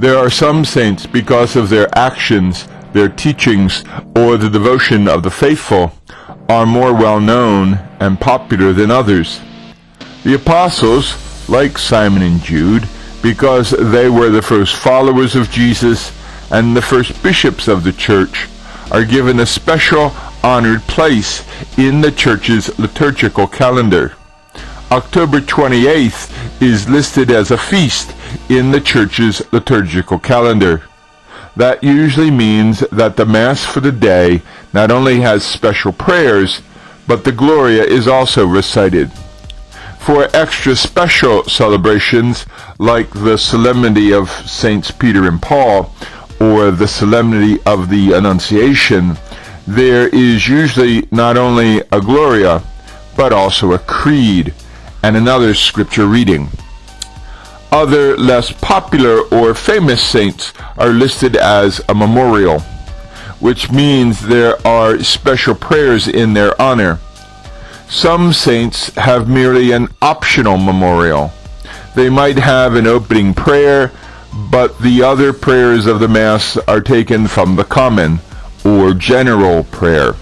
There are some saints, because of their actions, their teachings, or the devotion of the faithful, are more well known and popular than others. The apostles, like Simon and Jude, because they were the first followers of Jesus and the first bishops of the church, are given a special honored place in the church's liturgical calendar. October 28th is listed as a feast in the church's liturgical calendar. That usually means that the Mass for the day not only has special prayers, but the Gloria is also recited. For extra special celebrations, like the Solemnity of Saints Peter and Paul, or the Solemnity of the Annunciation, there is usually not only a Gloria, but also a Creed and another scripture reading. Other less popular or famous saints are listed as a memorial, which means there are special prayers in their honor. Some saints have merely an optional memorial. They might have an opening prayer, but the other prayers of the Mass are taken from the common or general prayer.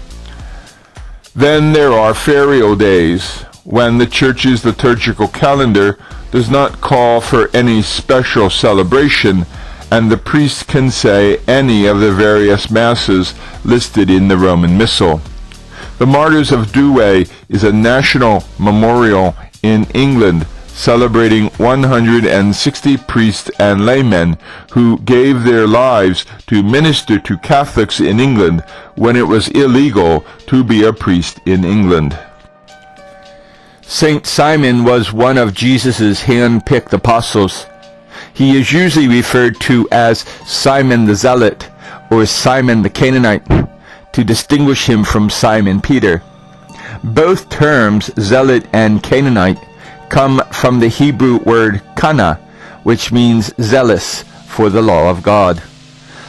Then there are ferial days, when the Church's liturgical calendar does not call for any special celebration, and the priest can say any of the various Masses listed in the Roman Missal. The Martyrs of Douai is a national memorial in England, celebrating 160 priests and laymen who gave their lives to minister to Catholics in England when it was illegal to be a priest in England. Saint Simon was one of Jesus' hand-picked apostles. He is usually referred to as Simon the Zealot or Simon the Canaanite, to distinguish him from Simon Peter. Both terms, zealot and Canaanite, come from the Hebrew word kana, which means zealous for the law of God.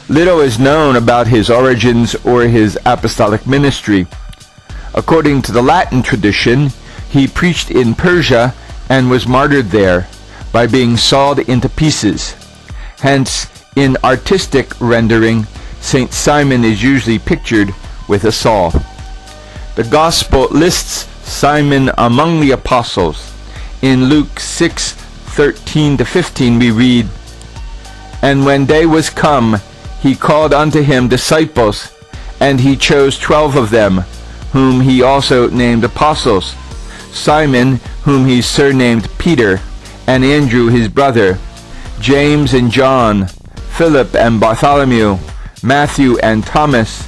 Little is known about his origins or his apostolic ministry. According to the Latin tradition, he preached in Persia and was martyred there by being sawed into pieces. Hence, in artistic rendering, Saint Simon is usually pictured with a saw. The Gospel lists Simon among the apostles. In Luke 6:13-15 we read, "And when day was come, he called unto him disciples, and he chose 12 of them, whom he also named apostles, Simon, whom he surnamed Peter, and Andrew his brother, James and John, Philip and Bartholomew, Matthew and Thomas,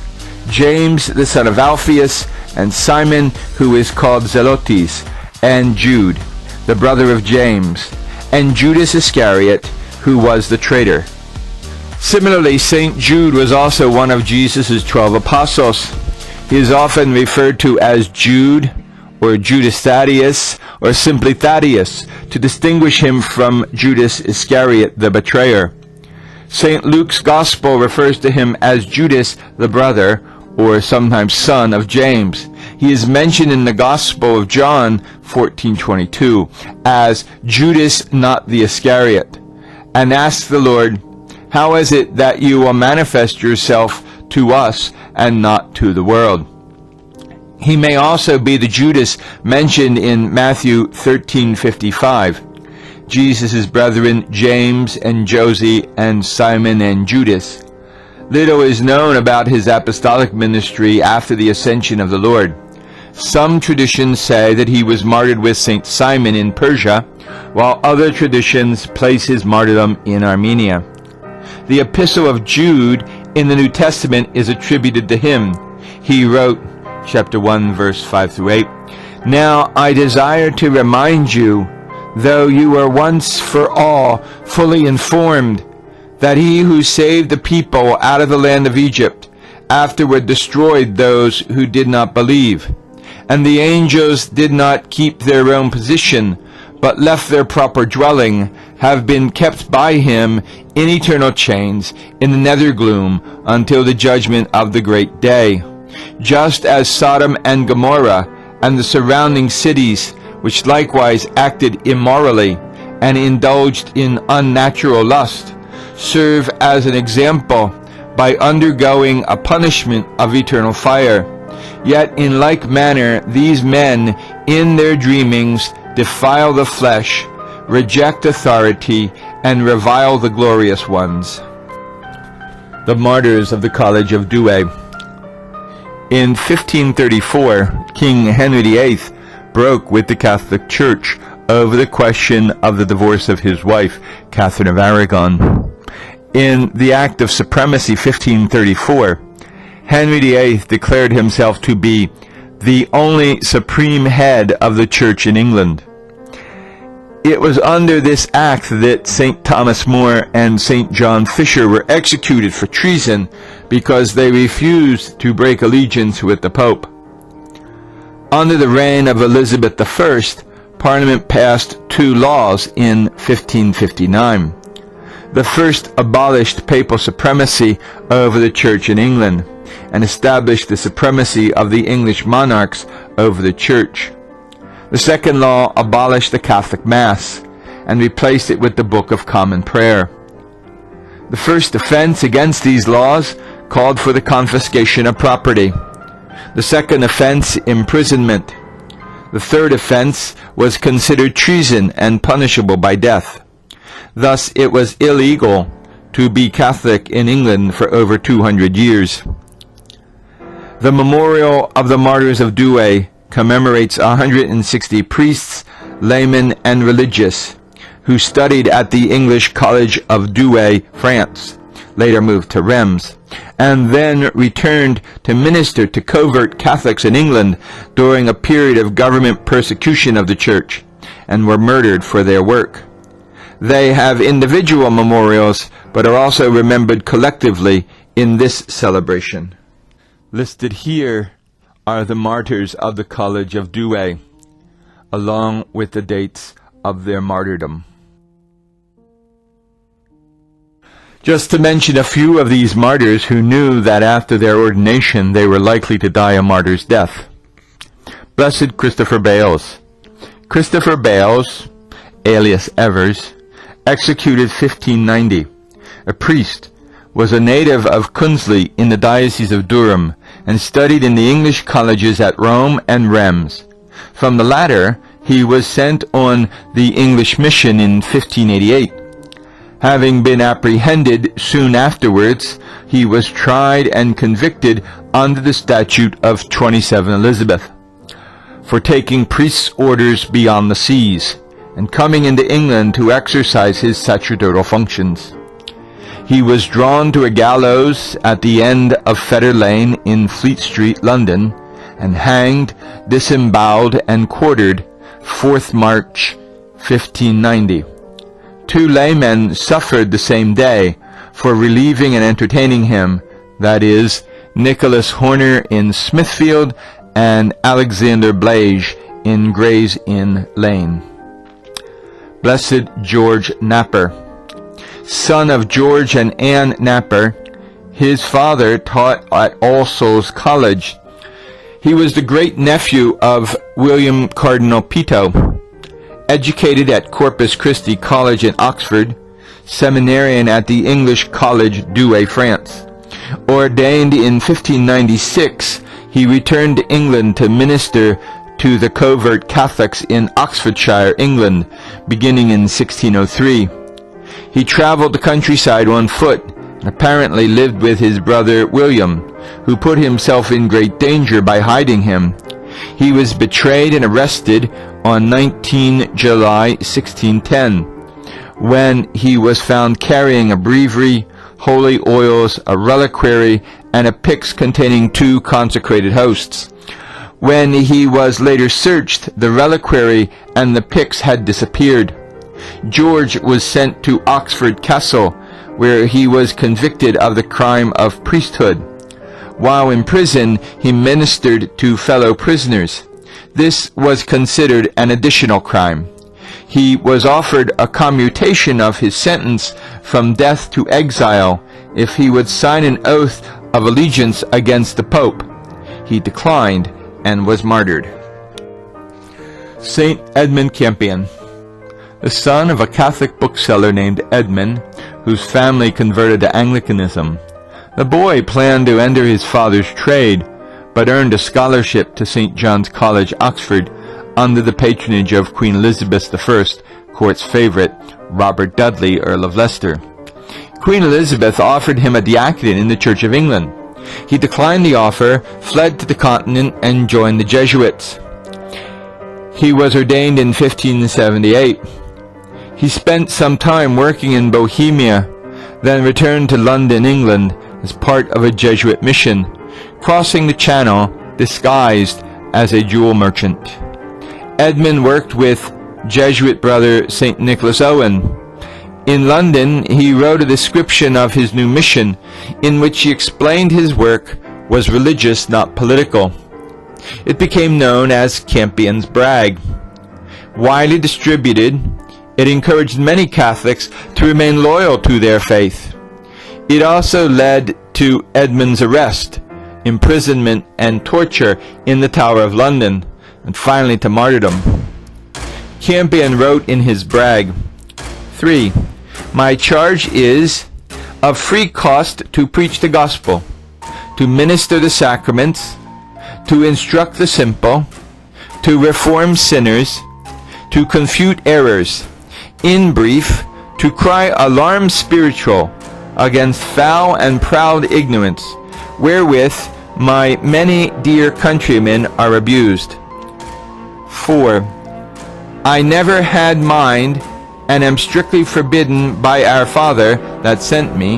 James the son of Alphaeus, and Simon, who is called Zelotes, and Jude, the brother of James, and Judas Iscariot, who was the traitor." Similarly, St. Jude was also one of Jesus' 12 apostles. He is often referred to as Jude, or Judas Thaddeus, or simply Thaddeus, to distinguish him from Judas Iscariot, the betrayer. St. Luke's Gospel refers to him as Judas, the brother, or sometimes son of James. He is mentioned in the Gospel of John 14:22 as Judas, not the Iscariot, and asks the Lord, "How is it that you will manifest yourself to us and not to the world?" He may also be the Judas mentioned in Matthew 13:55. Jesus' brethren James and Josie and Simon and Judas. Little is known about his apostolic ministry after the ascension of the Lord. Some traditions say that he was martyred with St. Simon in Persia, while other traditions place his martyrdom in Armenia. The Epistle of Jude in the New Testament is attributed to him. He wrote, chapter 1, verse 5-8, "Now I desire to remind you, though you were once for all fully informed, that he who saved the people out of the land of Egypt afterward destroyed those who did not believe. And the angels did not keep their own position, but left their proper dwelling, have been kept by him in eternal chains in the nether gloom until the judgment of the great day. Just as Sodom and Gomorrah and the surrounding cities, which likewise acted immorally and indulged in unnatural lust, serve as an example by undergoing a punishment of eternal fire. Yet in like manner these men in their dreamings defile the flesh, reject authority, and revile the glorious ones. The Martyrs of the College of Douai. In 1534, King Henry VIII broke with the Catholic Church over the question of the divorce of his wife, Catherine of Aragon. In the Act of Supremacy 1534, Henry VIII declared himself to be the only supreme head of the Church in England. It was under this act that St. Thomas More and St. John Fisher were executed for treason because they refused to break allegiance with the Pope. Under the reign of Elizabeth I, Parliament passed two laws in 1559. The first abolished papal supremacy over the Church in England and established the supremacy of the English monarchs over the Church. The second law abolished the Catholic Mass and replaced it with the Book of Common Prayer. The first offense against these laws called for the confiscation of property. The second offense, imprisonment. The third offense was considered treason and punishable by death. Thus it was illegal to be Catholic in England for over 200 years. The Memorial of the Martyrs of Douai commemorates 160 priests, laymen, and religious who studied at the English College of Douai, France, later moved to Reims, and then returned to minister to covert Catholics in England during a period of government persecution of the Church, and were murdered for their work. They have individual memorials, but are also remembered collectively in this celebration. Listed here are the martyrs of the College of Douai, along with the dates of their martyrdom. Just to mention a few of these martyrs who knew that after their ordination they were likely to die a martyr's death. Blessed Christopher Bales. Christopher Bales, alias Evers, executed 1590. A priest, was a native of Kunsley in the Diocese of Durham, and studied in the English colleges at Rome and Reims. From the latter, he was sent on the English mission in 1588. Having been apprehended soon afterwards, he was tried and convicted under the statute of 27 Elizabeth for taking priest's orders beyond the seas and coming into England to exercise his sacerdotal functions. He was drawn to a gallows at the end of Fetter Lane in Fleet Street, London, and hanged, disemboweled, and quartered 4th March 1590. 2 laymen suffered the same day for relieving and entertaining him, that is, Nicholas Horner in Smithfield and Alexander Blage in Gray's Inn Lane. Blessed George Napper. Son of George and Anne Napper, his father taught at All Souls College. He was the great-nephew of William Cardinal Pitot, educated at Corpus Christi College in Oxford, seminarian at the English College Douai, France. Ordained in 1596, he returned to England to minister to the covert Catholics in Oxfordshire, England, beginning in 1603. He traveled the countryside on foot, and apparently lived with his brother William, who put himself in great danger by hiding him. He was betrayed and arrested on 19 July 1610, when he was found carrying a breviary, holy oils, a reliquary, and a pyx containing 2 consecrated hosts. When he was later searched, the reliquary and the pyx had disappeared. George was sent to Oxford Castle, where he was convicted of the crime of priesthood. While in prison, he ministered to fellow prisoners. This was considered an additional crime. He was offered a commutation of his sentence from death to exile if he would sign an oath of allegiance against the Pope. He declined and was martyred. Saint Edmund Campion. the son of a Catholic bookseller named Edmund, whose family converted to Anglicanism. The boy planned to enter his father's trade, but earned a scholarship to St. John's College, Oxford, under the patronage of Queen Elizabeth I, court's favorite, Robert Dudley, Earl of Leicester. Queen Elizabeth offered him a diaconate in the Church of England. He declined the offer, fled to the continent, and joined the Jesuits. He was ordained in 1578. He spent some time working in Bohemia, then returned to London, England, as part of a Jesuit mission, crossing the Channel disguised as a jewel merchant. Edmund worked with Jesuit brother St. Nicholas Owen. In London, he wrote a description of his new mission, in which he explained his work was religious, not political. It became known as Campion's Brag. Widely distributed, it encouraged many Catholics to remain loyal to their faith. It also led to Edmund's arrest, imprisonment, and torture in the Tower of London, and finally to martyrdom. Campion wrote in his brag, 3. My charge is of free cost to preach the gospel, to minister the sacraments, to instruct the simple, to reform sinners, to confute errors, in brief, to cry alarm spiritual against foul and proud ignorance, wherewith my many dear countrymen are abused. 4. I never had mind, and am strictly forbidden by our Father that sent me,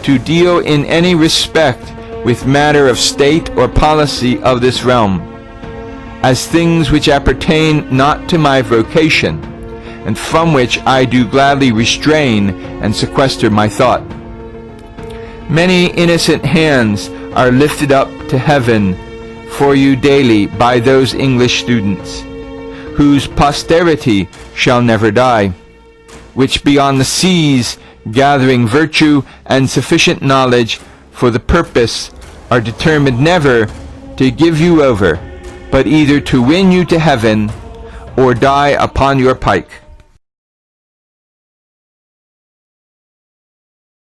to deal in any respect with matter of state or policy of this realm, as things which appertain not to my vocation, and from which I do gladly restrain and sequester my thought. Many innocent hands are lifted up to heaven for you daily by those English students, whose posterity shall never die, which beyond the seas, gathering virtue and sufficient knowledge for the purpose, are determined never to give you over, but either to win you to heaven or die upon your pike.